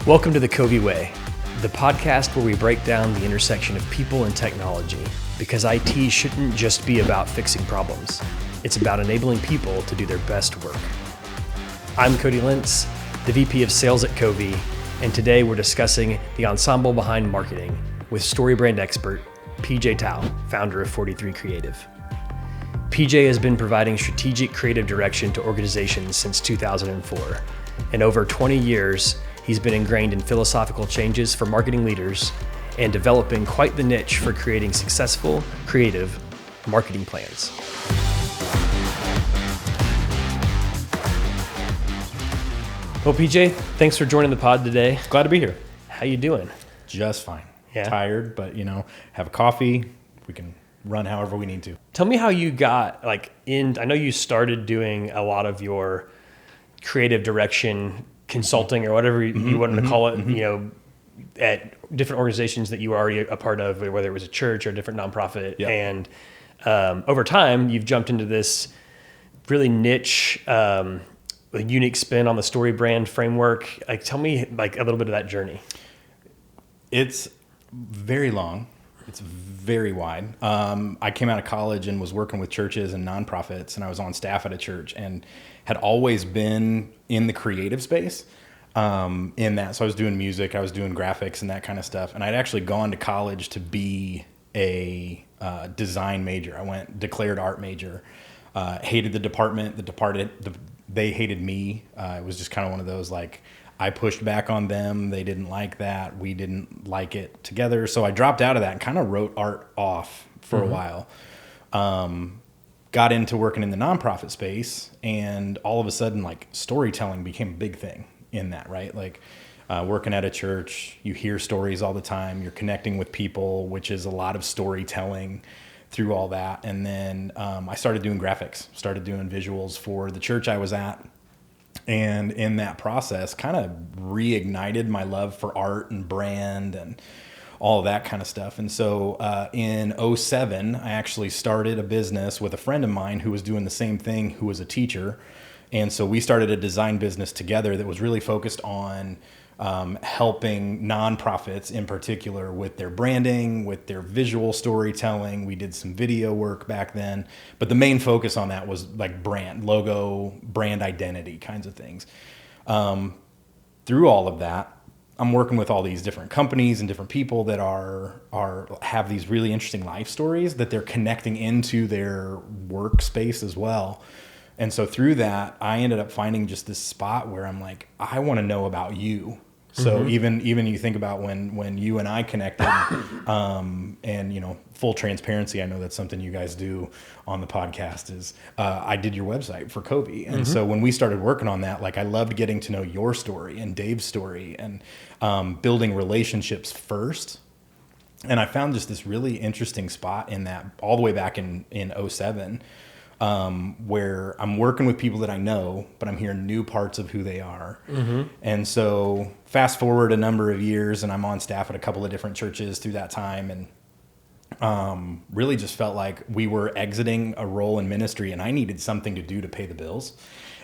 Welcome to the COVI Way, the podcast where we break down the intersection of people and technology, because IT shouldn't just be about fixing problems. It's about enabling people to do their best work. I'm Cody Lentz, the VP of Sales at COVI, and today we're discussing the ensemble behind marketing with story brand expert PJ Towle, founder of 43 Creative. PJ has been providing strategic creative direction to organizations since 2004, and over 20 years, he's been ingrained in philosophical changes for marketing leaders and developing quite the niche for creating successful, creative marketing plans. Well, PJ, thanks for joining the pod today. Glad to be here. How you doing? Just fine. Yeah. Tired, but have a coffee. We can run however we need to. Tell me how you got I know you started doing a lot of your creative direction consulting or whatever you wanted to call it, at different organizations that you were already a part of, whether it was a church or a different nonprofit. Yep. And over time, you've jumped into this really niche, unique spin on the story brand framework. Tell me a little bit of that journey. It's very long. It's very wide. I came out of college and was working with churches and nonprofits, and I was on staff at a church and had always been in the creative space in that. So I was doing music, I was doing graphics and that kind of stuff. And I'd actually gone to college to be a design major. I went declared art major. Hated the department. They hated me. It was just kind of one of those, I pushed back on them. They didn't like that. We didn't like it together. So I dropped out of that and kind of wrote art off for a while. Got into working in the nonprofit space, and all of a sudden, storytelling became a big thing in that, right? Working at a church, you hear stories all the time. You're connecting with people, which is a lot of storytelling through all that. And then I started doing graphics, started doing visuals for the church I was at. And in that process, kind of reignited my love for art and brand and all of that kind of stuff. And so in 2007, I actually started a business with a friend of mine who was doing the same thing, who was a teacher. And so we started a design business together that was really focused on helping nonprofits in particular with their branding, with their visual storytelling. We did some video work back then, but the main focus on that was brand, logo, brand identity kinds of things. Through all of that, I'm working with all these different companies and different people that have these really interesting life stories that they're connecting into their workspace as well. And so through that, I ended up finding just this spot where I'm I want to know about you. So even you think about when you and I connected, and full transparency, I know that's something you guys do on the podcast is I did your website for COVI, and so when we started working on that, I loved getting to know your story and Dave's story and building relationships first. And I found just this really interesting spot in that all the way back in 2007. Where I'm working with people that I know, but I'm hearing new parts of who they are. And so fast forward a number of years, and I'm on staff at a couple of different churches through that time, and really just felt like we were exiting a role in ministry, and I needed something to do to pay the bills.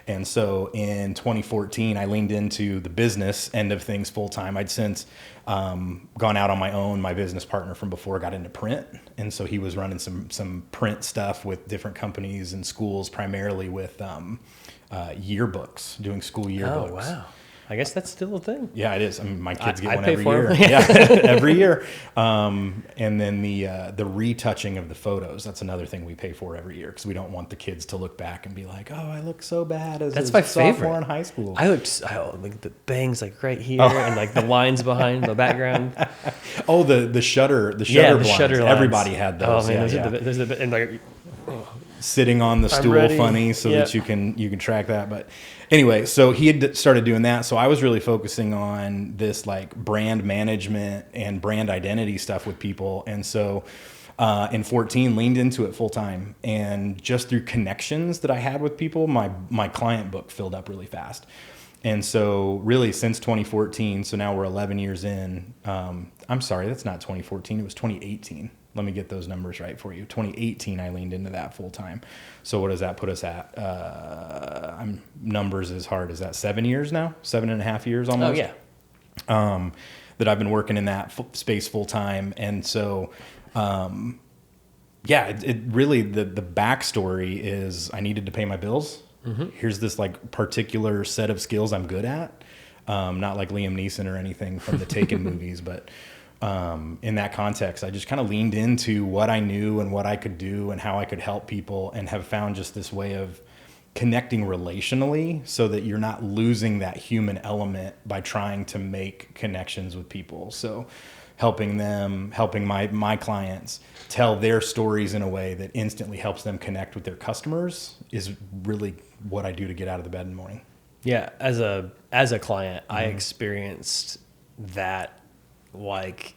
And so in 2014, I leaned into the business end of things full time. I'd since gone out on my own. My business partner from before got into print. And so he was running some print stuff with different companies and schools, primarily with yearbooks, doing school yearbooks. Oh, wow. I guess that's still a thing. Yeah, it is. I mean, my kids get one pay every for year. them. Yeah, every year. And then the retouching of the photos. That's another thing we pay for every year because we don't want the kids to look back and be like, "Oh, I look so bad as that's a my sophomore favorite in high school." I the bangs right here and the lines behind the background. Oh, the shutter blinds. Shutter lines. Everybody had those. Oh man, yeah, those are and sitting on the stool funny so that you can track that. But anyway, so he had started doing that. So I was really focusing on this brand management and brand identity stuff with people. And so in 14 leaned into it full time, and just through connections that I had with people, my client book filled up really fast. And so really since 2014, so now we're 11 years in, I'm sorry, that's not 2014. It was 2018. Let me get those numbers right for you. 2018, I leaned into that full time. So what does that put us at? Numbers is hard. Is that 7 years now? 7.5 years almost? Oh, yeah. that I've been working in that space full time. And so, it really, the backstory is I needed to pay my bills. Here's this like particular set of skills I'm good at. Not like Liam Neeson or anything from the Taken movies, but in that context, I just kind of leaned into what I knew and what I could do and how I could help people, and have found just this way of connecting relationally so that you're not losing that human element by trying to make connections with people. So helping my clients tell their stories in a way that instantly helps them connect with their customers is really what I do to get out of the bed in the morning. Yeah. As a client, I experienced that, like,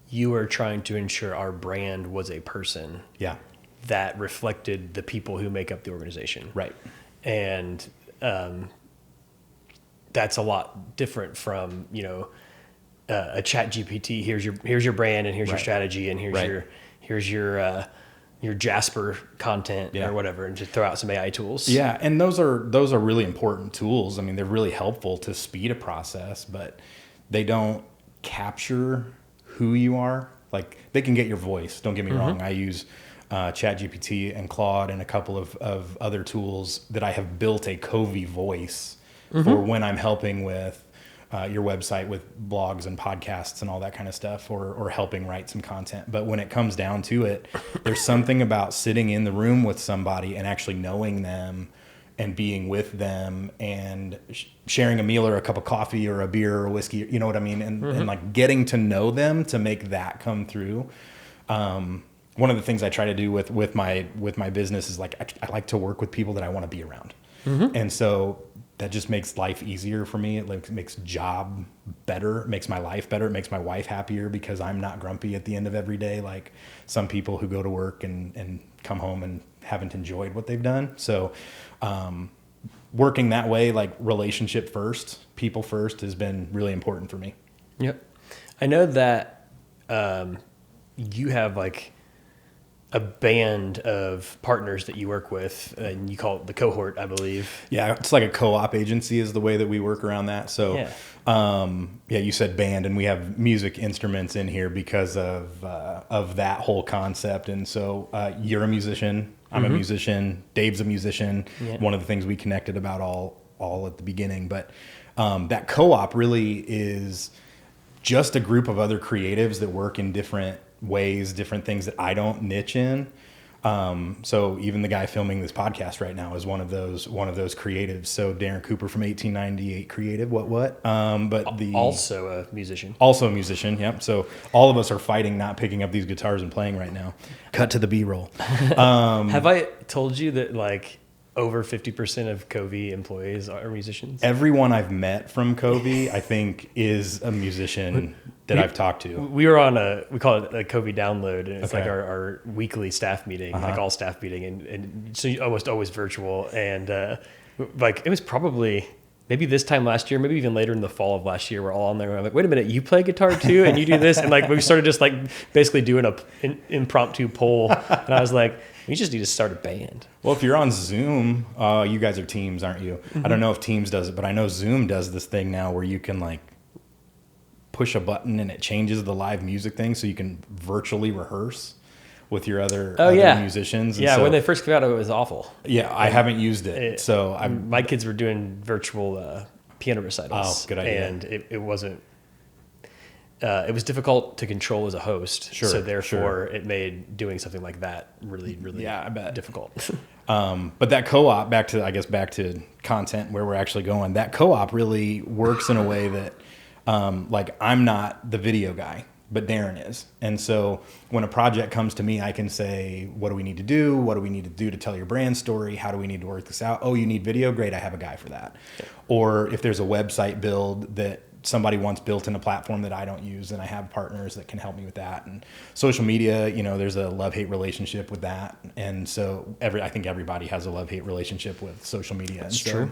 you were trying to ensure our brand was a person. Yeah. That reflected the people who make up the organization. Right. And that's a lot different from, a ChatGPT. Here's your brand, and here's your strategy, and here's your Jasper content or whatever, and just throw out some AI tools. Yeah, and those are really important tools. I mean, they're really helpful to speed a process, but they don't capture who you are. Like, they can get your voice. Don't get me wrong. I use ChatGPT and Claude and a couple of other tools that I have built a COVI voice for when I'm helping with your website with blogs and podcasts and all that kind of stuff, or helping write some content. But when it comes down to it, there's something about sitting in the room with somebody and actually knowing them and being with them and sharing a meal or a cup of coffee or a beer or a whiskey, you know what I mean? And like getting to know them to make that come through. One of the things I try to do with my business is, like, I like to work with people that I want to be around. And so that just makes life easier for me. It makes job better, it makes my life better. It makes my wife happier because I'm not grumpy at the end of every day, like some people who go to work and come home and haven't enjoyed what they've done. So working that way, like relationship first, people first, has been really important for me. Yep. I know that you have like a band of partners that you work with, and you call it the cohort, I believe. Yeah, it's like a co-op agency is the way that we work around that. So, you said band, and we have music instruments in here because of that whole concept. And so you're a musician, I'm a musician, Dave's a musician. Yeah. One of the things we connected about all at the beginning. But that co-op really is just a group of other creatives that work in different ways, different things that I don't niche in. So even the guy filming this podcast right now is one of those creatives. So Darren Cooper from 1898 Creative, but also a musician. Yep. So all of us are fighting not picking up these guitars and playing right now. Cut to the B-roll. Have I told you that like over 50% of COVI employees are musicians? Everyone I've met from COVI, I think, is a musician that I've talked to. We were on we call it a COVI download, and it's like our weekly staff meeting, like all staff meeting, and so almost always virtual. And like it was probably maybe this time last year, maybe even later in the fall of last year, we're all on there. I'm like, wait a minute, you play guitar too, and you do this, and like we started just like basically doing an impromptu poll, and I was like, we just need to start a band. Well, if you're on Zoom, you guys are Teams, aren't you? I don't know if Teams does it, but I know Zoom does this thing now where you can like push a button and it changes the live music thing, so you can virtually rehearse with your other musicians. And when they first came out, it was awful. Yeah, I haven't used it. So my kids were doing virtual piano recitals. Oh, good idea. And it wasn't. It was difficult to control as a host. Sure. So therefore, it made doing something like that really, really I bet. difficult. But that co-op, back to content where we're actually going, that co-op really works in a way that like I'm not the video guy, but Darren is. And so when a project comes to me, I can say, what do we need to do? What do we need to do to tell your brand story? How do we need to work this out? Oh, you need video? Great, I have a guy for that. Yeah. Or if there's a website build that somebody wants built in a platform that I don't use, and I have partners that can help me with that. And social media, there's a love-hate relationship with that. And so I think everybody has a love-hate relationship with social media. That's true.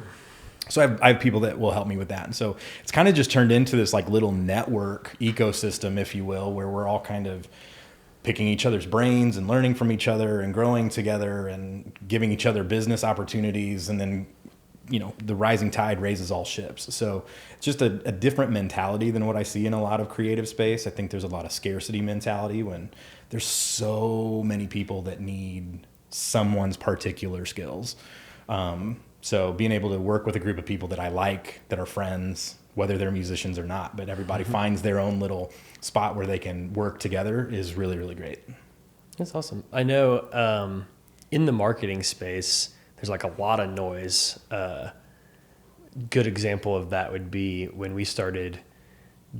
So I have people that will help me with that. And so it's kind of just turned into this like little network ecosystem, if you will, where we're all kind of picking each other's brains and learning from each other and growing together and giving each other business opportunities, and then the rising tide raises all ships. So it's just a different mentality than what I see in a lot of creative space. I think there's a lot of scarcity mentality when there's so many people that need someone's particular skills. So being able to work with a group of people that I like, that are friends, whether they're musicians or not, but everybody finds their own little spot where they can work together is really, really great. That's awesome. I know in the marketing space, there's like a lot of noise. Good example of that would be when we started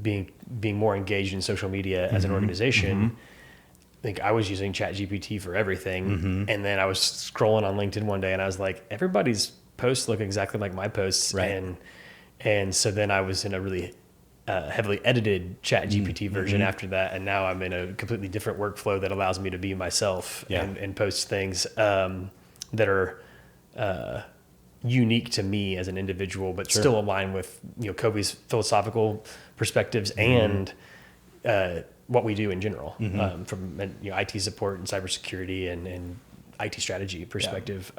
being more engaged in social media as an organization. I think I was using ChatGPT for everything. And then I was scrolling on LinkedIn one day and I was like, everybody's posts look exactly like my posts. Right. And so then I was in a really heavily edited ChatGPT version after that. And now I'm in a completely different workflow that allows me to be myself and post things that are unique to me as an individual, but still align with COVI's philosophical perspectives and what we do in general, from IT support and cybersecurity and IT strategy perspective.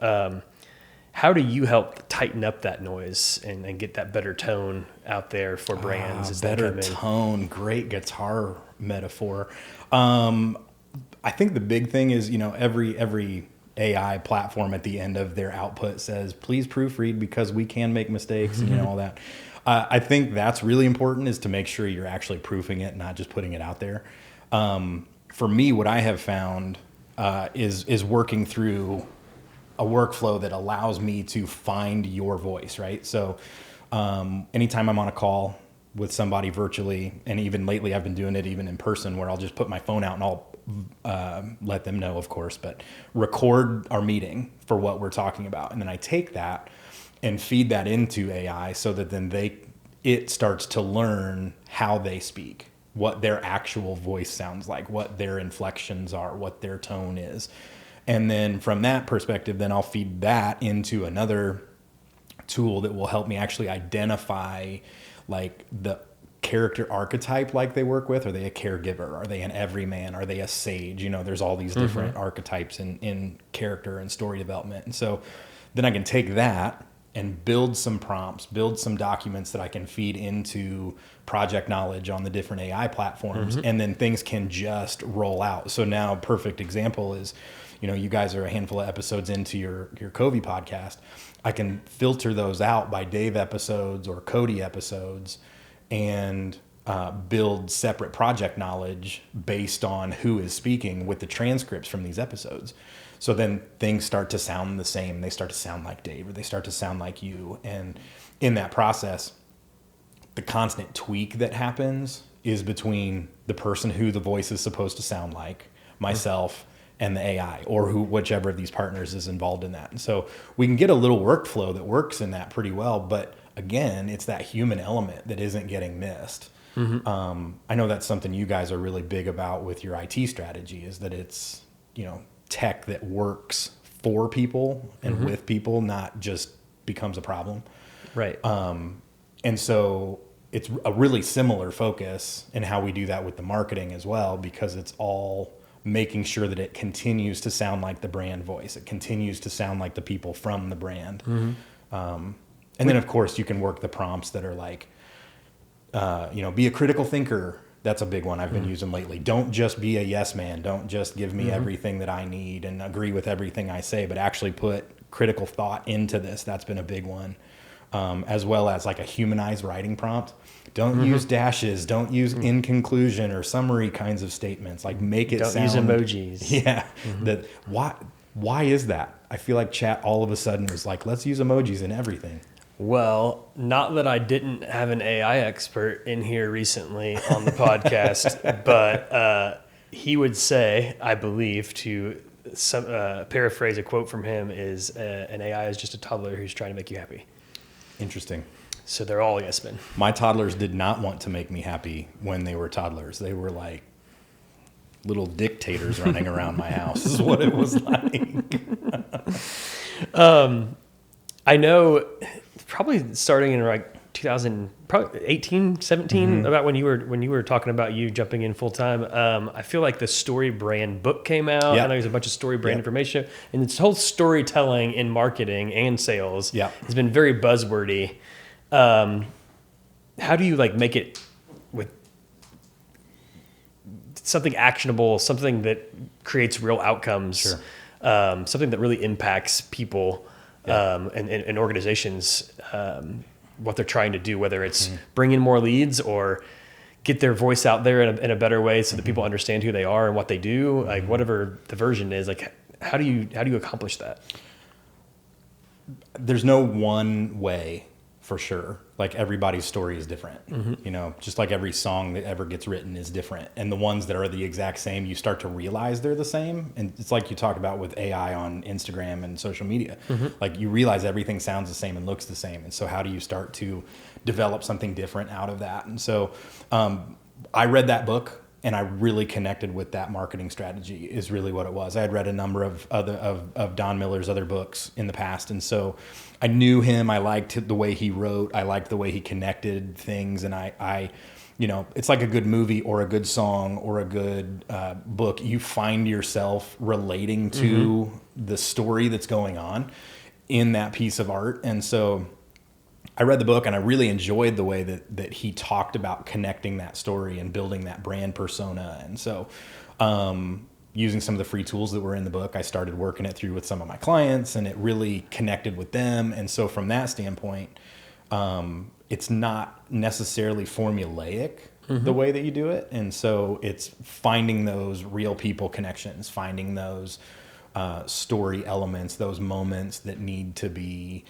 How do you help tighten up that noise and get that better tone out there for brands? As Better tone, great guitar metaphor. I think the big thing is, every AI platform at the end of their output says, please proofread because we can make mistakes and all that. I think that's really important, is to make sure you're actually proofing it, not just putting it out there. For me, what I have found is working through a workflow that allows me to find your voice, right? So anytime I'm on a call with somebody virtually, and even lately I've been doing it even in person, where I'll just put my phone out and I'll let them know, of course, but record our meeting for what we're talking about. And then I take that and feed that into AI so that then it starts to learn how they speak, what their actual voice sounds like, what their inflections are, what their tone is. And then from that perspective, then I'll feed that into another tool that will help me actually identify like the character archetype like they work with. Are they a caregiver? Are they an everyman? Are they a sage? There's all these different archetypes in character and story development. And so then I can take that and build some prompts, build some documents that I can feed into project knowledge on the different AI platforms, and then things can just roll out. So now, perfect example is, you guys are a handful of episodes into your COVI podcast. I can filter those out by Dave episodes or Cody episodes and build separate project knowledge based on who is speaking with the transcripts from these episodes. So then things start to sound the same. They start to sound like Dave, or they start to sound like you. And in that process, the constant tweak that happens is between the person who the voice is supposed to sound like, myself, and the AI, or whichever of these partners is involved in that. And so we can get a little workflow that works in that pretty well. But again, it's that human element that isn't getting missed. I know that's something you guys are really big about with your IT strategy, is that it's, tech that works for people and with people, not just becomes a problem. Right. And so it's a really similar focus in how we do that with the marketing as well, because it's all making sure that it continues to sound like the brand voice. It continues to sound like the people from the brand. And then of course you can work the prompts that are like, be a critical thinker. That's a big one I've been using lately. Don't just be a yes man. Don't just give me everything that I need and agree with everything I say, but actually put critical thought into this. That's been a big one. As well as like a humanized writing prompt. Don't use dashes. Don't use in conclusion or summary kinds of statements. Like make it sound. Don't use emojis. Yeah. That why is that? I feel like chat all of a sudden was like, let's use emojis in everything. Well, not that I didn't have an AI expert in here recently on the podcast, but he would say, I believe, to paraphrase a quote from him, is an AI is just a toddler who's trying to make you happy. Interesting. So they're all yes men. My toddlers did not want to make me happy when they were toddlers. They were like little dictators running around my house is what it was like. I know probably starting in like probably 18, 17, about when you were talking about you jumping in full time. I feel like the Story Brand book came out. Yep. I know there's a bunch of Story Brand information, and this whole storytelling in marketing and sales has been very buzzwordy. How do you like make it with something actionable, something that creates real outcomes, something that really impacts people and organizations, what they're trying to do, whether it's bring in more leads or get their voice out there in a better way so that people understand who they are and what they do, like whatever the version is, like how do you accomplish that? There's no one way for sure. Like everybody's story is different, you know, just like every song that ever gets written is different. And the ones that are the exact same, you start to realize they're the same. And it's like you talked about with AI on Instagram and social media, like you realize everything sounds the same and looks the same. And so how do you start to develop something different out of that? And so I read that book and I really connected with that marketing strategy is really what it was. I had read a number of Don Miller's other books in the past. And so I knew him. I liked the way he wrote. I liked the way he connected things. And I you know, it's like a good movie or a good song or a good book. You find yourself relating to the story that's going on in that piece of art. And so I read the book and I really enjoyed the way that he talked about connecting that story and building that brand persona. And so using some of the free tools that were in the book, I started working it through with some of my clients and it really connected with them. And so from that standpoint, it's not necessarily formulaic the way that you do it. And so it's finding those real people connections, finding those story elements, those moments that need to be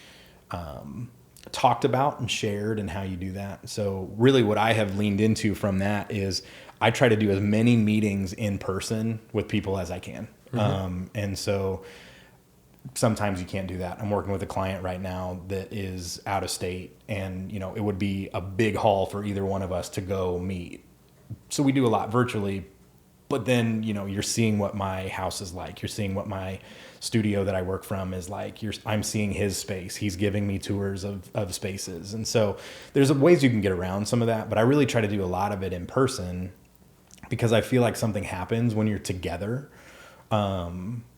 talked about and shared and how you do that. So really what I have leaned into from that is I try to do as many meetings in person with people as I can. And so sometimes you can't do that. I'm working with a client right now that is out of state and, you know, it would be a big haul for either one of us to go meet. So we do a lot virtually, but then, you know, you're seeing what my house is like. You're seeing what my studio that I work from is like. I'm seeing his space. He's giving me tours of spaces. And so there's ways you can get around some of that, but I really try to do a lot of it in person because I feel like something happens when you're together.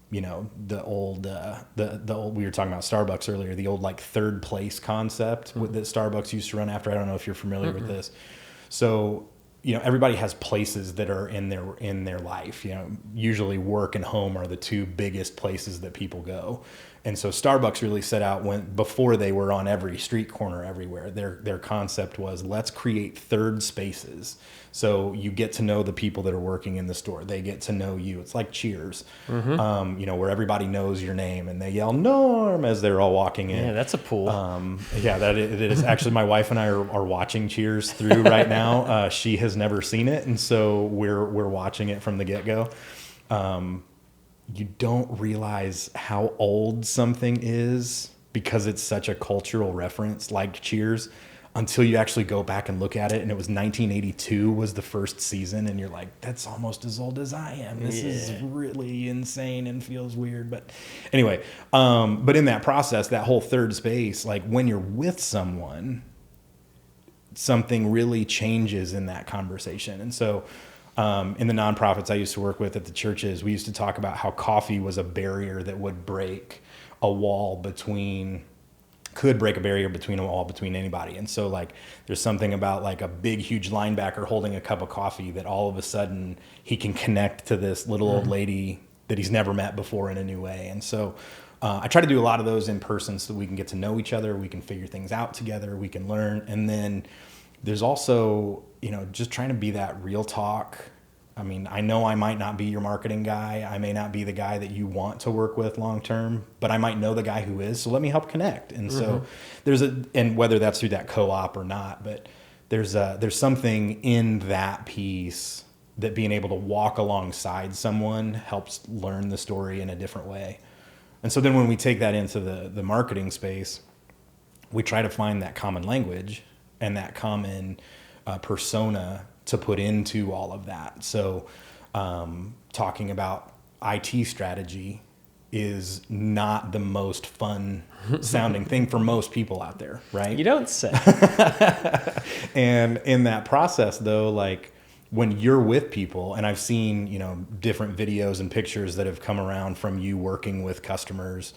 You know, the old, we were talking about Starbucks earlier, the old like third place concept that Starbucks used to run after. I don't know if you're familiar with this. So, you know, everybody has places that are in their life, you know, usually work and home are the two biggest places that people go. And so Starbucks really set out before they were on every street corner everywhere. Their concept was let's create third spaces. So you get to know the people that are working in the store. They get to know you. It's like Cheers, you know, where everybody knows your name and they yell Norm as they're all walking in. Yeah, that's a pool. Yeah, that it is. Actually, my wife and I are watching Cheers through right now. She has never seen it, and so we're watching it from the get-go. You don't realize how old something is because it's such a cultural reference like Cheers until you actually go back and look at it. And it was 1982 was the first season. And you're like, that's almost as old as I am. This is really insane and feels weird. But anyway, but in that process, that whole third space, like when you're with someone, something really changes in that conversation. And so in the nonprofits I used to work with at the churches, we used to talk about how coffee was a barrier that would break a wall between anybody. And so like there's something about like a big, huge linebacker holding a cup of coffee that all of a sudden he can connect to this little old lady that he's never met before in a new way. And so I try to do a lot of those in person so that we can get to know each other. We can figure things out together. We can learn. And then there's also, you know, just trying to be that real talk. I mean, I know I might not be your marketing guy. I may not be the guy that you want to work with long term, but I might know the guy who is. So let me help connect. And so and whether that's through that co-op or not, but there's something in that piece that being able to walk alongside someone helps learn the story in a different way. And so then when we take that into the marketing space, we try to find that common language and that common persona to put into all of that. So talking about IT strategy, is not the most fun sounding thing for most people out there, right? You don't say. And in that process though, like when you're with people, and I've seen, different videos and pictures that have come around from you working with customers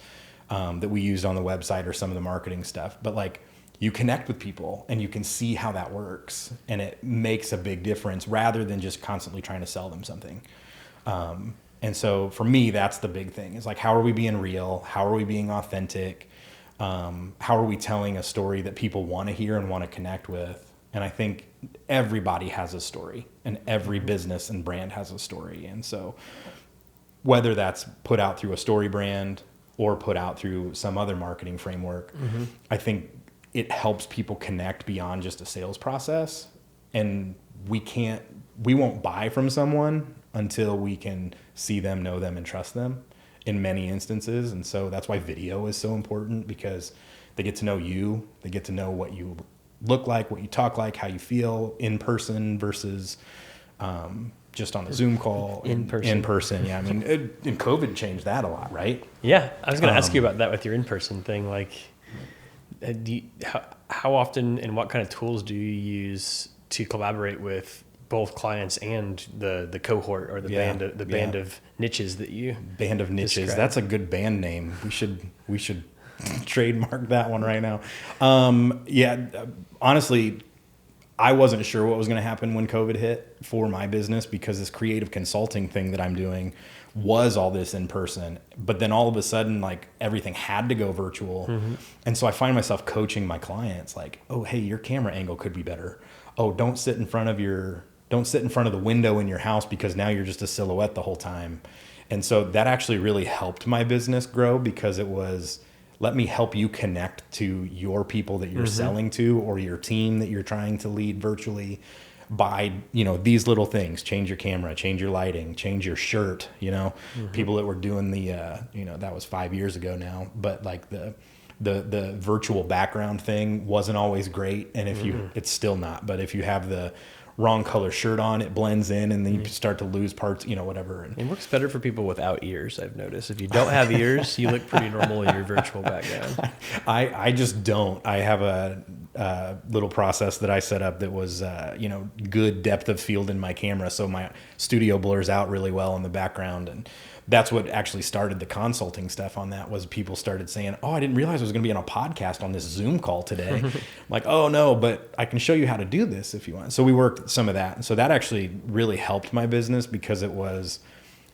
that we used on the website or some of the marketing stuff, but like you connect with people and you can see how that works, and it makes a big difference rather than just constantly trying to sell them something. And so for me, that's the big thing, is like, how are we being real? How are we being authentic? How are we telling a story that people want to hear and want to connect with? And I think everybody has a story, and every business and brand has a story. And so whether that's put out through a story brand or put out through some other marketing framework, I think it helps people connect beyond just a sales process. And we won't buy from someone until we can see them, know them, and trust them in many instances. And so that's why video is so important, because they get to know you, they get to know what you look like, what you talk like, how you feel in person versus just on a Zoom call. In person. Yeah. I mean, and COVID changed that a lot, right? Yeah. I was going to ask you about that with your in-person thing. Like, how often and what kind of tools do you use to collaborate with both clients and the cohort or the band of niches that you band of niches describe? That's a good band name. We should trademark that one right now. Honestly, I wasn't sure what was going to happen when COVID hit for my business, because this creative consulting thing that I'm doing was all this in person, but then all of a sudden, like, everything had to go virtual. And so I find myself coaching my clients like, oh, hey, your camera angle could be better. Oh, don't sit in front of the window in your house, because now you're just a silhouette the whole time. And so that actually really helped my business grow, because it was, let me help you connect to your people that you're selling to, or your team that you're trying to lead virtually, by, these little things. Change your camera, change your lighting, change your shirt, people that were doing the, that was 5 years ago now, but like the virtual background thing wasn't always great. And if it's still not, but if you have the wrong color shirt on, it blends in, and then you start to lose parts, whatever. And it works better for people without ears, I've noticed. If you don't have ears, you look pretty normal in your virtual background. I just don't. I have a little process that I set up that was, good depth of field in my camera, so my studio blurs out really well in the background. And that's what actually started the consulting stuff on that, was people started saying, oh, I didn't realize I was going to be on a podcast on this Zoom call today. I'm like, oh no, but I can show you how to do this if you want. So we worked some of that. And so that actually really helped my business, because it was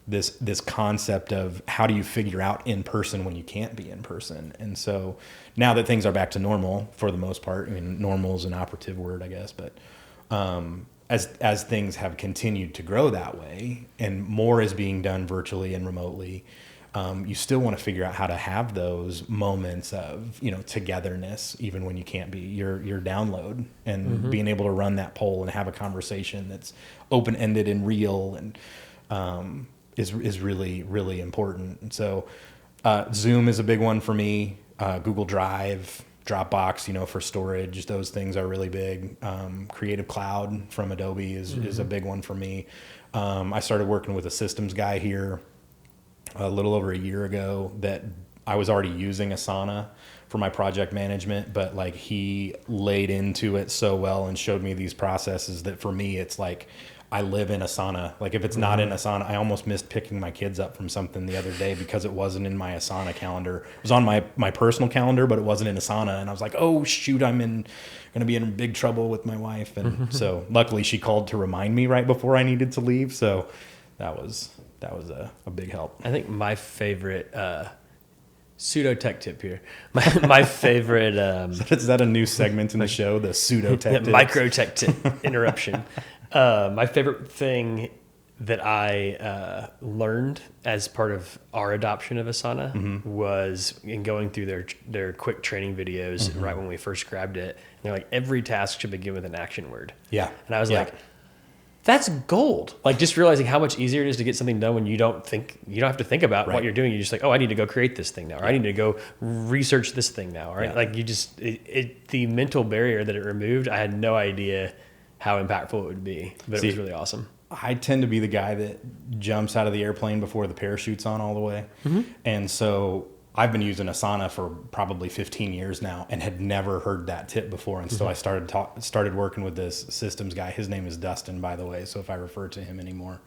this concept of, how do you figure out in person when you can't be in person? And so now that things are back to normal for the most part, I mean, normal is an operative word, I guess, but as things have continued to grow that way, and more is being done virtually and remotely, you still want to figure out how to have those moments of, togetherness, even when you can't be your download, and being able to run that poll and have a conversation that's open-ended and real, and is really, really important. And so Zoom is a big one for me. Google Drive, Dropbox, for storage, those things are really big. Creative Cloud from Adobe is a big one for me. I started working with a systems guy here a little over a year ago, that I was already using Asana for my project management, but like, he laid into it so well and showed me these processes that for me, it's like, I live in Asana. Like, if it's not in Asana, I almost missed picking my kids up from something the other day because it wasn't in my Asana calendar. It was on my personal calendar, but it wasn't in Asana. And I was like, oh shoot, I'm going to be in big trouble with my wife. And so luckily she called to remind me right before I needed to leave. So that was a big help. I think my favorite pseudo tech tip here. My favorite. Is that a new segment in the show? The pseudo tech tip? Micro tech tip interruption. My favorite thing that I learned as part of our adoption of Asana was in going through their quick training videos right when we first grabbed it. And they're like, every task should begin with an action word. Yeah. And I was like, that's gold. Like, just realizing how much easier it is to get something done when you don't have to think about what you're doing. You're just like, oh, I need to go create this thing now, or I need to go research this thing now. Right? Like, you just, the mental barrier that it removed, I had no idea how impactful it would be, but it was really awesome. I tend to be the guy that jumps out of the airplane before the parachute's on all the way. And so I've been using Asana for probably 15 years now and had never heard that tip before. And so I started working with this systems guy. His name is Dustin, by the way, so if I refer to him anymore.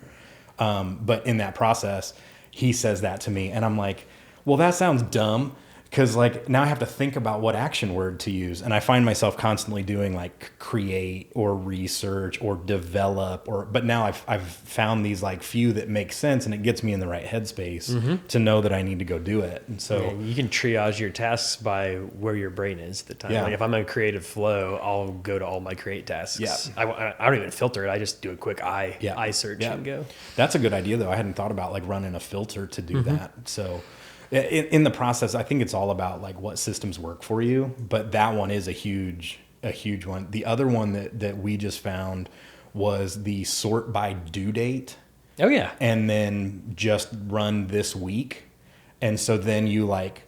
But in that process, he says that to me, and I'm like, well, that sounds dumb. Because like now I have to think about what action word to use, and I find myself constantly doing like create or research or develop, but now I've found these like few that make sense, and it gets me in the right headspace to know that I need to go do it. And so you can triage your tasks by where your brain is at the time. Yeah. Like if I'm in a creative flow, I'll go to all my create tasks. Yeah. I don't even filter it. I just do a quick eye search and go. That's a good idea though. I hadn't thought about like running a filter to do that. So. In the process, I think it's all about like what systems work for you, but that one is a huge one. The other one that we just found was the sort by due date. Oh yeah. And then just run this week. And so then you like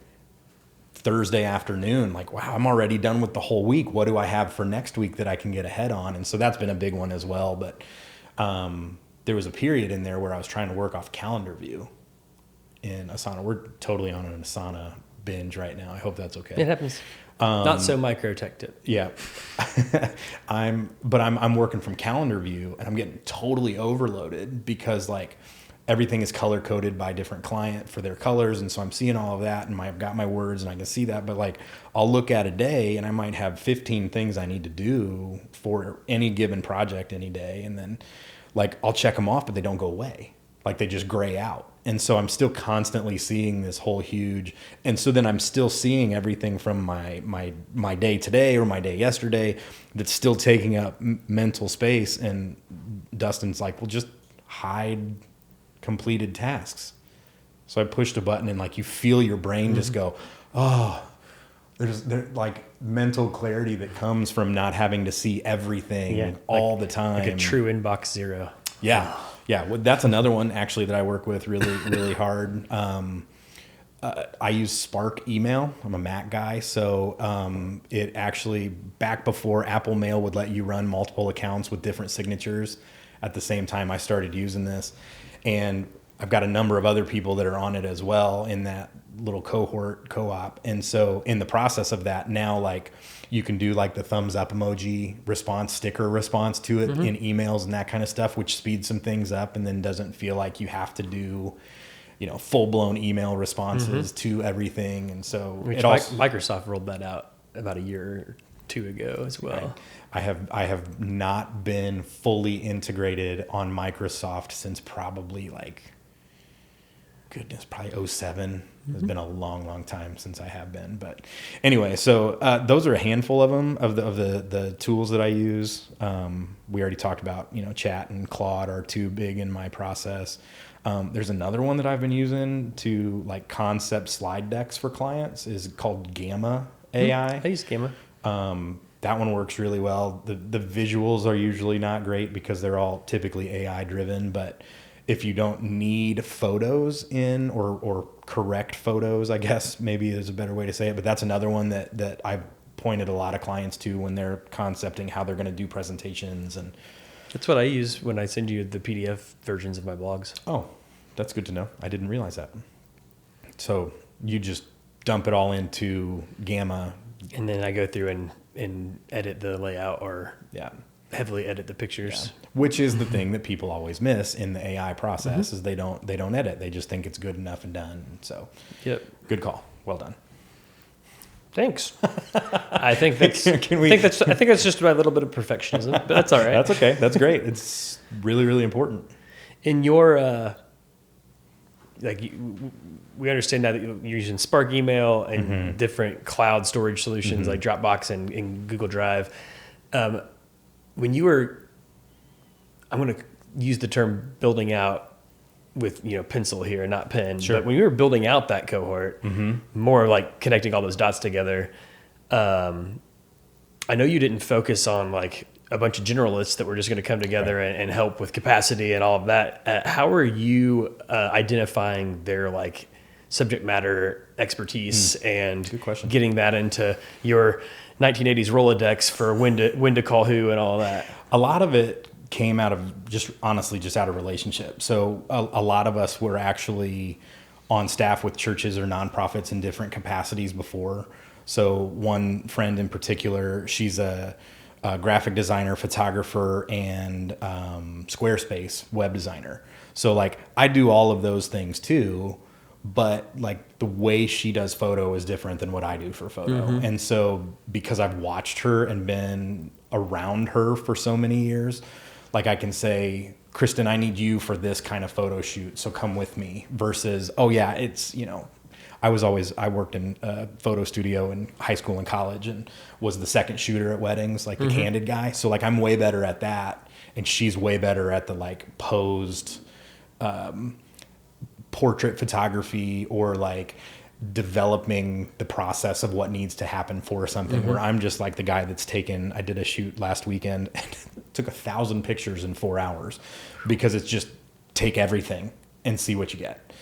Thursday afternoon, like, wow, I'm already done with the whole week. What do I have for next week that I can get ahead on? And so that's been a big one as well. But there was a period in there where I was trying to work off calendar view in Asana. We're totally on an Asana binge right now. I hope that's okay. It happens. Not so micro tech tip. Yeah. I'm working from calendar view, and I'm getting totally overloaded because like everything is color coded by different client for their colors. And so I'm seeing all of that, and I've got my words and I can see that, but like I'll look at a day and I might have 15 things I need to do for any given project any day. And then like I'll check them off, but they don't go away. Like they just gray out. And so I'm still constantly seeing this whole huge, and so then I'm still seeing everything from my day today or my day yesterday that's still taking up mental space. And Dustin's like, well, just hide completed tasks. So I pushed a button, and like you feel your brain just go, oh, there's like mental clarity that comes from not having to see everything all the time. Like a true inbox zero. Yeah. Yeah, well, that's another one actually that I work with really, really hard. I use Spark email. I'm a Mac guy, so it actually, back before Apple Mail would let you run multiple accounts with different signatures at the same time, I started using this. And I've got a number of other people that are on it as well in that little cohort co-op. And so in the process of that now, like you can do like the thumbs up emoji response, sticker response to it in emails and that kind of stuff, which speeds some things up and then doesn't feel like you have to do, you know, full blown email responses to everything. And so Microsoft rolled that out about a year or two ago as well. I have not been fully integrated on Microsoft since probably like, goodness, probably 07. It's been a long, long time since I have been. But anyway, so those are a handful of them, of the tools that I use. We already talked about, you know, Chat and Claude are two big in my process. There's another one that I've been using to like concept slide decks for clients is called Gamma AI. I use Gamma. That one works really well. The visuals are usually not great because they're all typically AI driven, but if you don't need photos in or correct photos, I guess maybe is a better way to say it. But that's another one that I've pointed a lot of clients to when they're concepting how they're going to do presentations. And that's what I use when I send you the PDF versions of my blogs. Oh, that's good to know. I didn't realize that. So you just dump it all into Gamma. And then I go through and edit the layout or heavily edit the pictures. Yeah. Which is the thing that people always miss in the AI process is they don't edit. They just think it's good enough and done. So good call. Well done. Thanks. I think that's I think that's just a little bit of perfectionism, but that's all right. That's okay. That's great. It's really, really important. In your we understand now that you're using Spark email and different cloud storage solutions like Dropbox and Google Drive. When you were, I'm going to use the term building out with, you know, pencil here and not pen, but when you were building out that cohort, more like connecting all those dots together, I know you didn't focus on like a bunch of generalists that were just going to come together and help with capacity and all of that. How are you identifying their like subject matter expertise and getting that into your 1980s Rolodex for when to call who and all that? A lot of it came out of just out of relationship. So a lot of us were actually on staff with churches or nonprofits in different capacities before. So one friend in particular, she's a graphic designer, photographer, and Squarespace web designer. So like I do all of those things too, but like the way she does photo is different than what I do for photo. And so because I've watched her and been around her for so many years, like I can say, Kristen, I need you for this kind of photo shoot, so come with me, versus, oh yeah, it's, I worked in a photo studio in high school and college and was the second shooter at weddings, like the candid guy. So like I'm way better at that. And she's way better at the like posed portrait photography, or like developing the process of what needs to happen for something, where I'm just like the guy that's I did a shoot last weekend and took 1,000 pictures in 4 hours, because it's just take everything and see what you get.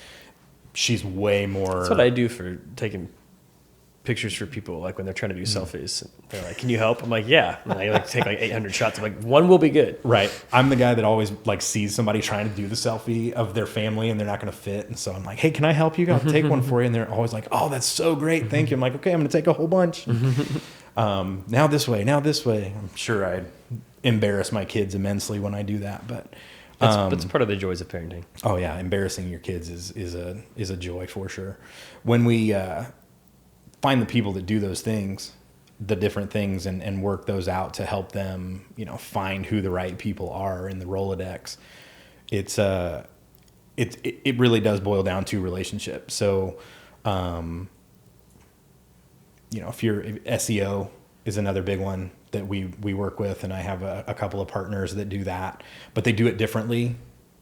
She's way more. That's what I do for taking pictures for people, like when they're trying to do selfies. They're like, can you help? I'm like, yeah. And I like take like 800 shots. I'm like, one will be good. Right. I'm the guy that always like sees somebody trying to do the selfie of their family and they're not going to fit. And so I'm like, hey, can I help you? I'll take one for you. And they're always like, oh, that's so great. Thank you. I'm like, okay, I'm going to take a whole bunch. Now this way. I'm sure I embarrass my kids immensely when I do that, but that's part of the joys of parenting. Oh yeah. Embarrassing your kids is a joy for sure. When we, find the people that do those things, the different things, and work those out to help them, find who the right people are in the Rolodex. It really does boil down to relationship. So, if SEO is another big one that we work with, and I have a couple of partners that do that, but they do it differently,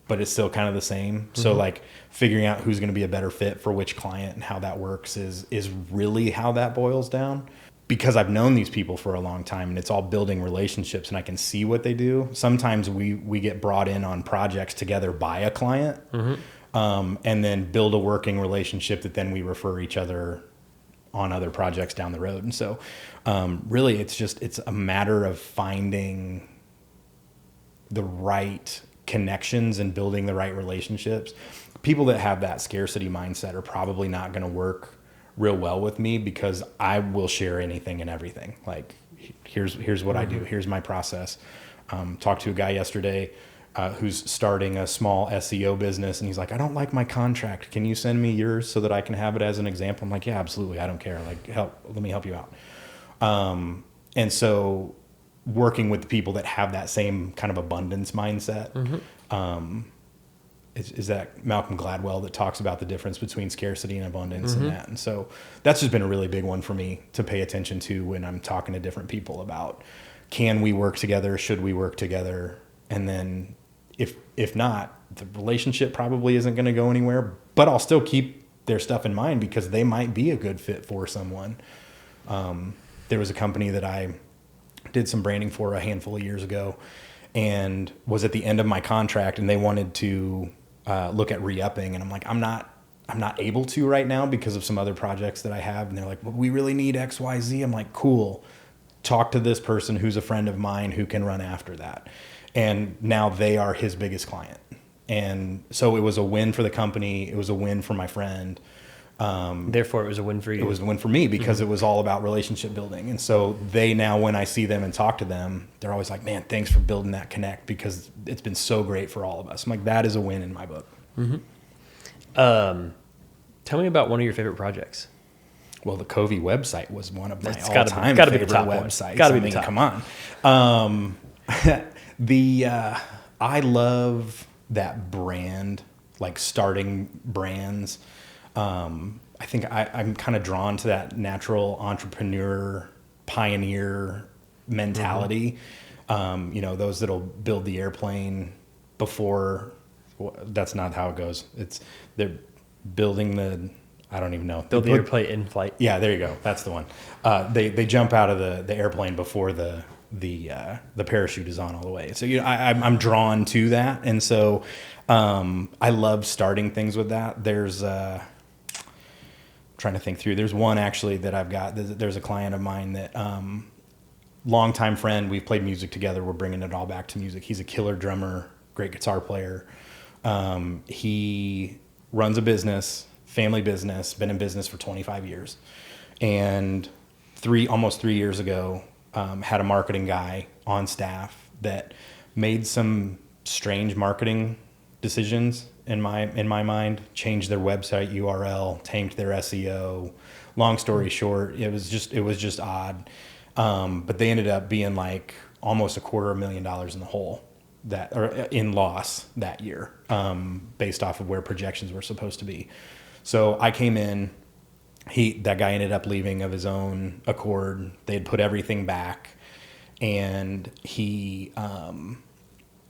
but it's still kind of the same. So like figuring out who's going to be a better fit for which client and how that works is really how that boils down. Because I've known these people for a long time, and it's all building relationships, and I can see what they do. Sometimes we get brought in on projects together by a client, and then build a working relationship that then we refer each other on other projects down the road. And so really it's a matter of finding the right connections and building the right relationships. People that have that scarcity mindset are probably not going to work real well with me, because I will share anything and everything. Like, here's what I do. Here's my process. Talked to a guy yesterday who's starting a small SEO business, and he's like, I don't like my contract. Can you send me yours so that I can have it as an example? I'm like, yeah, absolutely. I don't care. Like, let me help you out. And so working with the people that have that same kind of abundance mindset. Is that Malcolm Gladwell that talks about the difference between scarcity and abundance and that. And so that's just been a really big one for me to pay attention to when I'm talking to different people about, can we work together? Should we work together? And then if not, the relationship probably isn't going to go anywhere, but I'll still keep their stuff in mind because they might be a good fit for someone. There was a company that I did some branding for a handful of years ago, and was at the end of my contract, and they wanted to look at re-upping, and I'm like, I'm not able to right now because of some other projects that I have. And they're like, well, we really need XYZ. I'm like, cool. Talk to this person who's a friend of mine who can run after that. And now they are his biggest client. And so it was a win for the company. It was a win for my friend. Therefore, it was a win for you. It was a win for me because it was all about relationship building. And so they now, when I see them and talk to them, they're always like, man, thanks for building that connect, because it's been so great for all of us. I'm like, that is a win in my book. Tell me about one of your favorite projects. Well, the COVI website was one of my all-time favorite websites. Got to be the top. Come on. I love that brand, like starting brands. I think I'm kind of drawn to that natural entrepreneur, pioneer mentality. Those that'll build the airplane before. Well, that's not how it goes. They're building I don't even know. Build the airplane in flight. Yeah, there you go. That's the one. They jump out of the airplane before the parachute is on all the way. So I'm drawn to that, and so I love starting things with that. There's trying to think through. There's one actually that I've got. There's a client of mine that longtime friend. We've played music together. We're bringing it all back to music. He's a killer drummer, great guitar player. He runs a business, family business, been in business for 25 years. And almost 3 years ago, had a marketing guy on staff that made some strange marketing decisions in my mind, changed their website URL, tanked their SEO. Long story short, it was just odd. But they ended up being like almost $250,000 in the hole in loss that year, based off of where projections were supposed to be. So I came in, that guy ended up leaving of his own accord. They had put everything back, and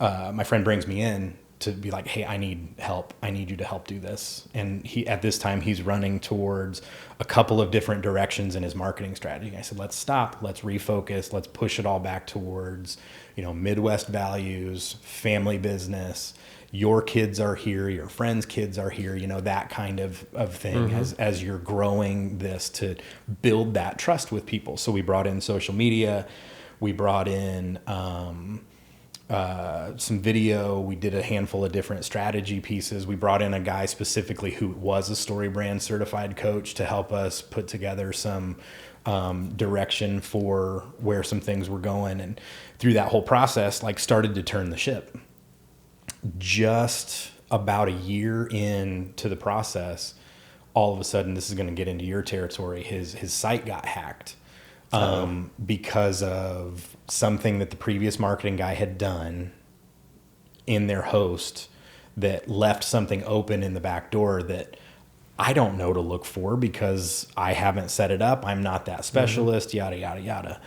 my friend brings me in to be like, hey, I need help. I need you to help do this. And at this time, he's running towards a couple of different directions in his marketing strategy. I said, let's stop, let's refocus, let's push it all back towards, Midwest values, family business. Your kids are here, your friends' kids are here, that kind of thing, as you're growing this, to build that trust with people. So we brought in social media, we brought in some video. We did a handful of different strategy pieces. We brought in a guy specifically who was a StoryBrand certified coach to help us put together some direction for where some things were going. And through that whole process, started to turn the ship. Just about a year into the process, all of a sudden, this is going to get into your territory, his site got hacked. Because of something that the previous marketing guy had done in their host that left something open in the back door that I don't know to look for because I haven't set it up. I'm not that specialist, yada, yada, yada.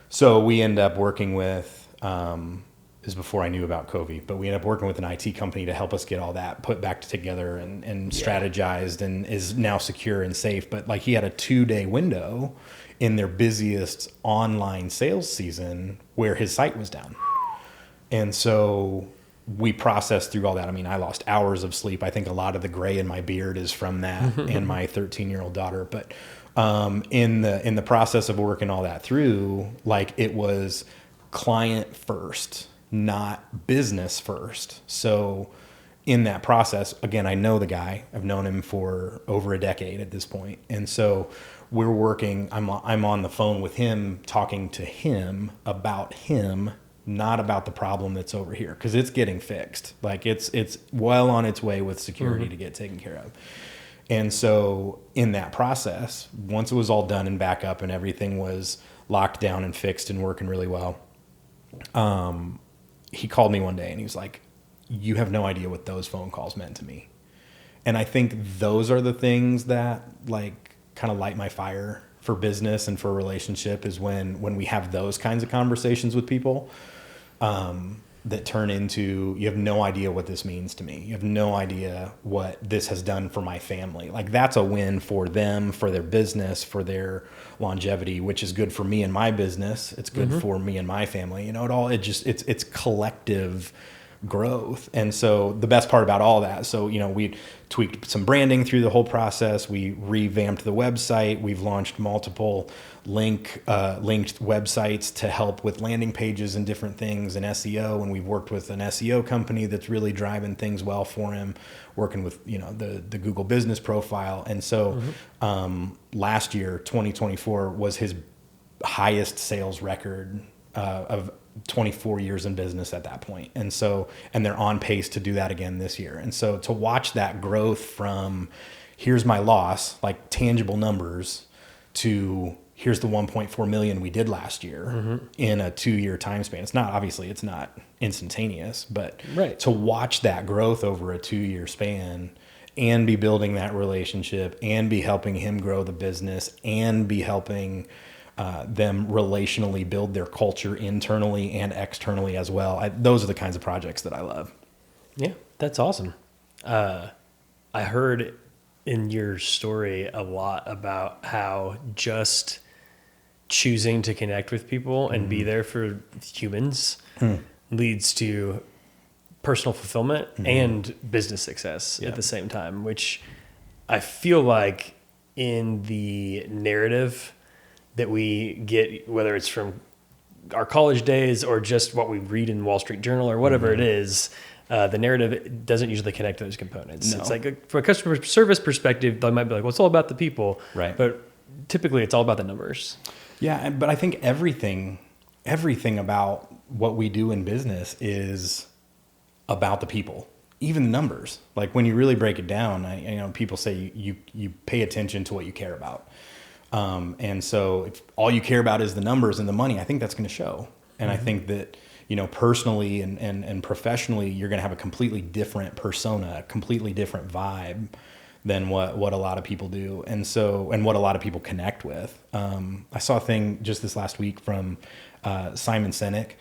So we end up working with, this is before I knew about COVI, but we ended up working with an IT company to help us get all that put back together and strategized, and is now secure and safe. But he had a 2-day window in their busiest online sales season where his site was down. And so we processed through all that. I mean, I lost hours of sleep. I think a lot of the gray in my beard is from that and my 13-year-old daughter. But in the process of working all that through, it was client first, not business first. So in that process, again, I know the guy. I've known him for over a decade at this point. And so we're working, I'm on the phone with him, talking to him about him, not about the problem that's over here, because it's getting fixed. It's well on its way with security to get taken care of. And so in that process, once it was all done and back up and everything was locked down and fixed and working really well, he called me one day and he was like, you have no idea what those phone calls meant to me. And I think those are the things that kind of light my fire for business and for a relationship, is when we have those kinds of conversations with people that turn into, you have no idea what this means to me. You have no idea what this has done for my family. That's a win for them, for their business, for their longevity, which is good for me and my business. It's good for me and my family. It's collective growth. And so the best part about all that, so we tweaked some branding through the whole process. We revamped the website. We've launched multiple linked websites to help with landing pages and different things and SEO. And we've worked with an SEO company that's really driving things well for him, working with the Google business profile. And so last year, 2024, was his highest sales record of 24 years in business at that point. And they're on pace to do that again this year. And so to watch that growth from here's my loss, tangible numbers, to here's the 1.4 million we did last year in a 2-year time span. It's not instantaneous, but to watch that growth over a 2-year span and be building that relationship and be helping him grow the business and be helping them relationally build their culture internally and externally as well. Those are the kinds of projects that I love. Yeah, that's awesome. I heard in your story a lot about how just choosing to connect with people and be there for humans leads to personal fulfillment and business success at the same time, which I feel like in the narrative that we get, whether it's from our college days or just what we read in Wall Street Journal or whatever it is, the narrative doesn't usually connect to those components. No. It's like from a customer service perspective, they might be like, well, it's all about the people. Right. But typically it's all about the numbers. Yeah, but I think everything about what we do in business is about the people, even the numbers. Like when you really break it down, people say you pay attention to what you care about. And so if all you care about is the numbers and the money, I think that's going to show. And I think that, personally and professionally, you're going to have a completely different persona, a completely different vibe than what a lot of people do. And what a lot of people connect with. I saw a thing just this last week from Simon Sinek.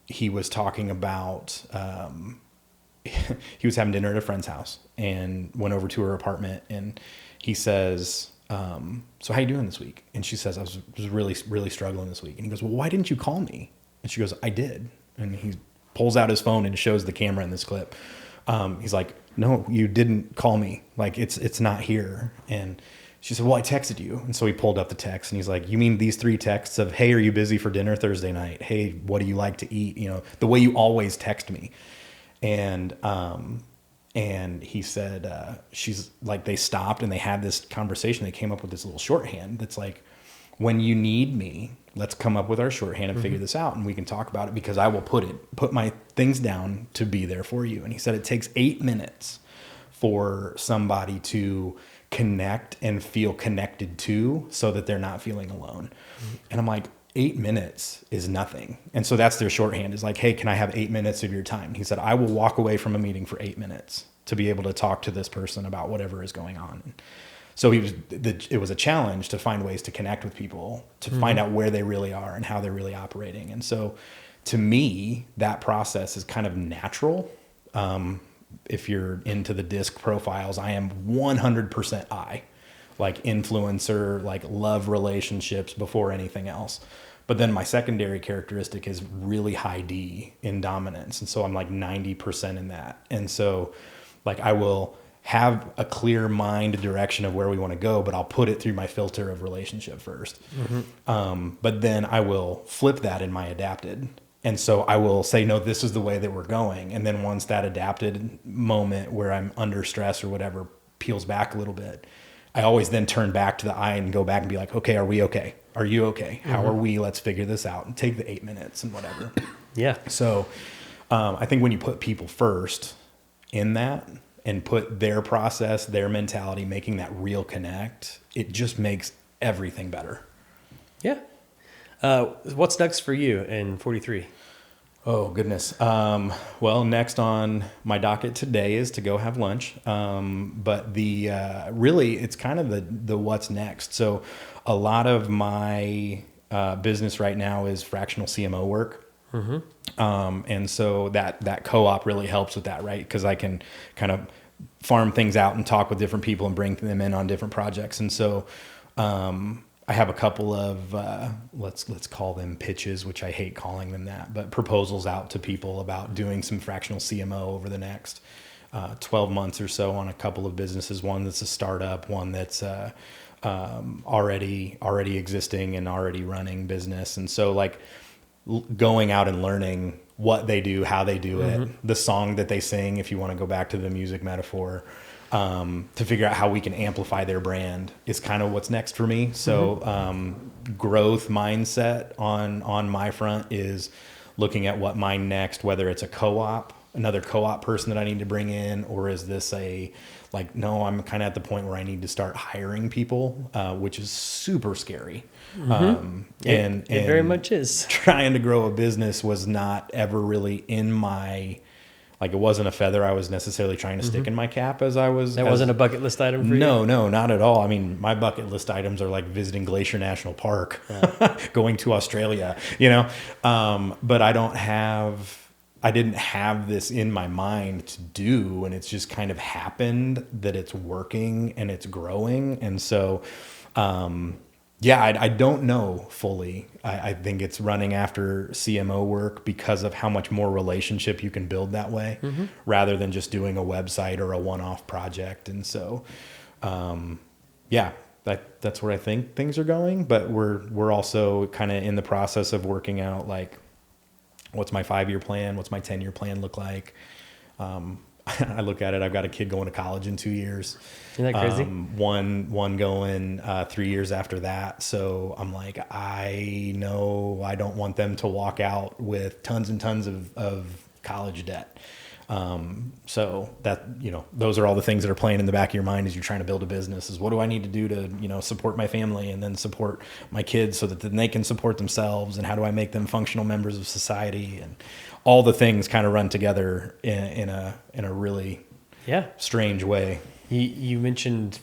He was talking about, he was having dinner at a friend's house and went over to her apartment, and he says, so how you doing this week? And she says, I was really, really struggling this week. And he goes, well, why didn't you call me? And she goes, I did. And he pulls out his phone and shows the camera in this clip. He's like, no, you didn't call me. Like it's not here. And she said, well, I texted you. And so he pulled up the text and he's like, you mean these 3 texts of, hey, are you busy for dinner Thursday night? Hey, what do you like to eat? The way you always text me. And he said, she's like, they stopped and they had this conversation. They came up with this little shorthand that's like, when you need me, let's come up with our shorthand and figure this out. And we can talk about it because I will put my things down to be there for you. And he said, it takes 8 minutes for somebody to connect and feel connected to so that they're not feeling alone. And I'm like, 8 minutes is nothing. And so that's their shorthand is like, hey, can I have 8 minutes of your time? He said, I will walk away from a meeting for 8 minutes to be able to talk to this person about whatever is going on. So it was a challenge to find ways to connect with people, to find out where they really are and how they're really operating. And so to me, that process is kind of natural. If you're into the DISC profiles, I am 100% I, like influencer, like love relationships before anything else. But then my secondary characteristic is really high D in dominance. And so I'm like 90% in that. And so like I will have a clear mind direction of where we want to go, but I'll put it through my filter of relationship first. But then I will flip that in my adapted. And so I will say, no, this is the way that we're going. And then once that adapted moment where I'm under stress or whatever peels back a little bit, I always then turn back to the I and go back and be like, okay, are we okay? Are you okay? How are we? Let's figure this out and take the 8 minutes and whatever. Yeah. So I think when you put people first in that and put their process, their mentality, making that real connect, it just makes everything better. Yeah. What's next for you in 43? Oh, goodness. Well, next on my docket today is to go have lunch. But really, it's kind of the what's next. So a lot of my business right now is fractional CMO work. And so that co-op really helps with that, right? Because I can kind of farm things out and talk with different people and bring them in on different projects. And so I have a couple of let's call them pitches, which I hate calling them that, but proposals out to people about doing some fractional CMO over the next 12 months or so on a couple of businesses. One that's a startup, one that's already existing and already running business. And so like going out and learning what they do, how they do it, the song that they sing, if you want to go back to the music metaphor, to figure out how we can amplify their brand is kind of what's next for me. So growth mindset on my front is looking at what my next, whether it's a co-op, another co-op person that I need to bring in, or is this no, I'm kind of at the point where I need to start hiring people, which is super scary. It very much is. Trying to grow a business was not ever really in my, it wasn't a feather I was necessarily trying to stick in my cap as I was. That wasn't a bucket list item for you? No, not at all. I mean, my bucket list items are like visiting Glacier National Park, going to Australia, but I didn't have this in my mind to do, and it's just kind of happened that it's working and it's growing. And so, I don't know fully. I think it's running after CMO work because of how much more relationship you can build that way rather than just doing a website or a one-off project. And so, that's where I think things are going, but we're also kind of in the process of working out like, what's my 5-year plan? What's my 10-year plan look like? I look at it, I've got a kid going to college in 2 years. Isn't that crazy? One going 3 years after that. So I'm like, I know I don't want them to walk out with tons and tons of college debt. So that, those are all the things that are playing in the back of your mind as you're trying to build a business, is what do I need to do to, support my family and then support my kids so that then they can support themselves, and how do I make them functional members of society, and all the things kind of run together in a really strange way. You mentioned,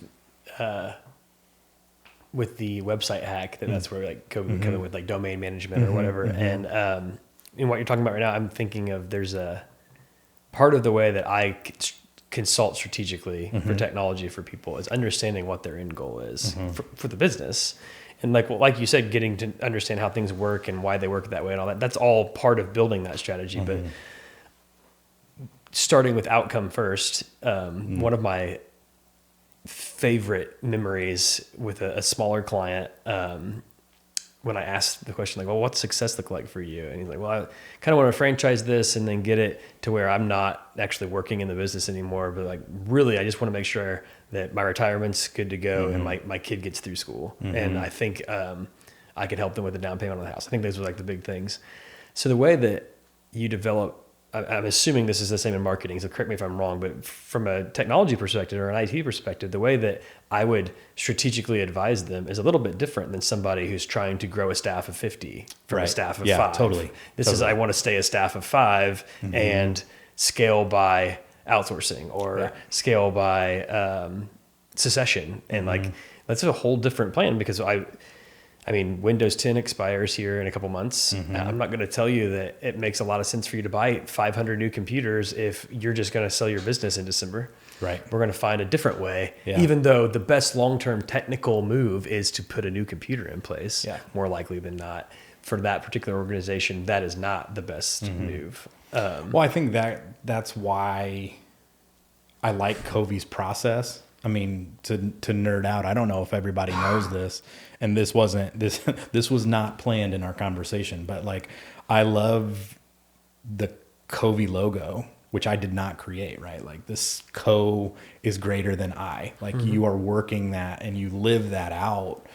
with the website hack that's where like COVI would come in with like domain management or whatever. And, in what you're talking about right now, I'm thinking of, there's a part of the way that I consult strategically for technology for people is understanding what their end goal is for the business. And like you said, getting to understand how things work and why they work that way and all that, that's all part of building that strategy. But starting with outcome first, one of my favorite memories with a smaller client, when I asked the question, like, well, what's success look like for you? And he's like, well, I kind of want to franchise this and then get it to where I'm not actually working in the business anymore. But like, really, I just want to make sure that my retirement's good to go and my kid gets through school. And I think I could help them with the down payment on the house. I think those were like the big things. So the way that you develop, I'm assuming this is the same in marketing, so correct me if I'm wrong, but from a technology perspective or an IT perspective, the way that I would strategically advise them is a little bit different than somebody who's trying to grow a staff of 50 from a staff of 5. Totally. This is, I want to stay a staff of 5 and scale by outsourcing or scale by secession. And like, that's a whole different plan, because I mean, Windows 10 expires here in a couple months. I'm not going to tell you that it makes a lot of sense for you to buy 500 new computers if you're just going to sell your business in December. Right. We're going to find a different way, even though the best long-term technical move is to put a new computer in place, more likely than not. For that particular organization, that is not the best move. Well, I think that's why I like COVI's process. I mean, to nerd out, I don't know if everybody knows this, and this was not planned in our conversation, but like, I love the COVI logo, which I did not create, right? Like, this co is greater than I. Like, you are working that and you live that out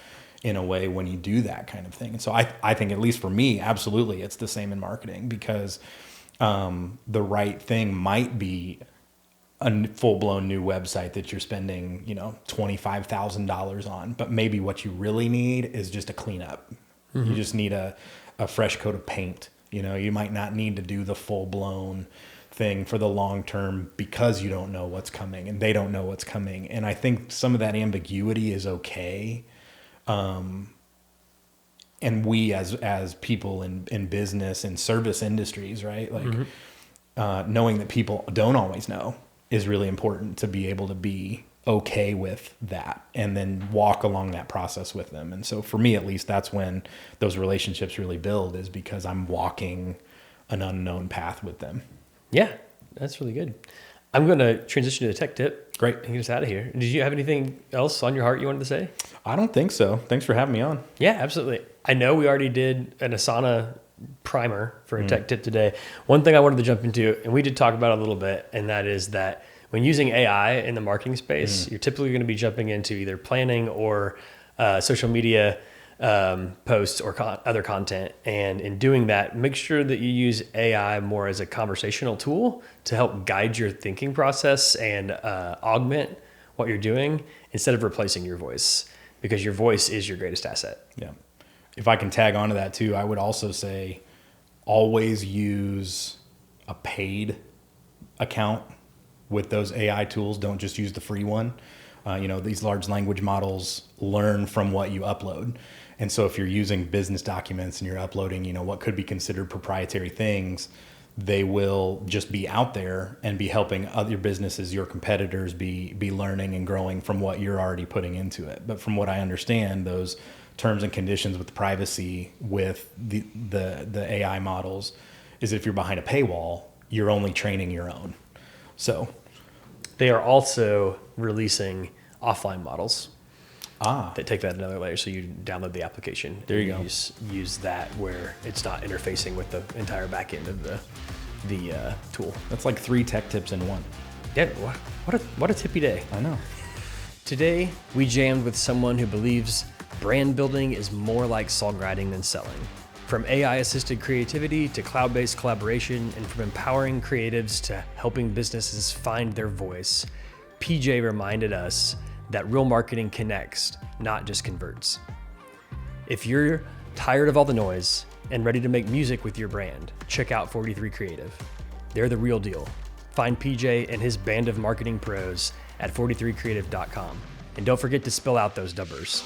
in a way when you do that kind of thing. And so I think, at least for me, absolutely, it's the same in marketing, because the right thing might be a full-blown new website that you're spending, $25,000 on, but maybe what you really need is just a cleanup. You just need a fresh coat of paint. You might not need to do the full-blown thing for the long term, because you don't know what's coming and they don't know what's coming. And I think some of that ambiguity is okay. And we as people in business and service industries, right? Like, knowing that people don't always know is really important, to be able to be okay with that and then walk along that process with them. And so for me, at least, that's when those relationships really build, is because I'm walking an unknown path with them. Yeah, that's really good. I'm going to transition to a tech tip. Great. And get us out of here. Did you have anything else on your heart you wanted to say? I don't think so. Thanks for having me on. Yeah, absolutely. I know we already did an Asana primer for a tech tip today. One thing I wanted to jump into, and we did talk about it a little bit, and that is that when using AI in the marketing space, you're typically going to be jumping into either planning or social media posts or other content. And in doing that, make sure that you use AI more as a conversational tool to help guide your thinking process and augment what you're doing, instead of replacing your voice, because your voice is your greatest asset. Yeah. If I can tag onto that too, I would also say always use a paid account with those AI tools. Don't just use the free one. These large language models learn from what you upload. And so if you're using business documents and you're uploading, what could be considered proprietary things, they will just be out there and be helping other businesses, your competitors, be learning and growing from what you're already putting into it. But from what I understand, those terms and conditions with privacy with the AI models is, if you're behind a paywall, you're only training your own. So they are also releasing offline models. that take that another layer. So you download the application. There you go. Use that where it's not interfacing with the entire back end of the tool. That's like 3 tech tips in one. Yeah, what a tippy day. I know. Today, we jammed with someone who believes brand building is more like songwriting than selling. From AI-assisted creativity to cloud-based collaboration, and from empowering creatives to helping businesses find their voice, PJ reminded us that real marketing connects, not just converts. If you're tired of all the noise and ready to make music with your brand, check out 43 Creative. They're the real deal. Find PJ and his band of marketing pros at 43creative.com. And don't forget to spell out those numbers.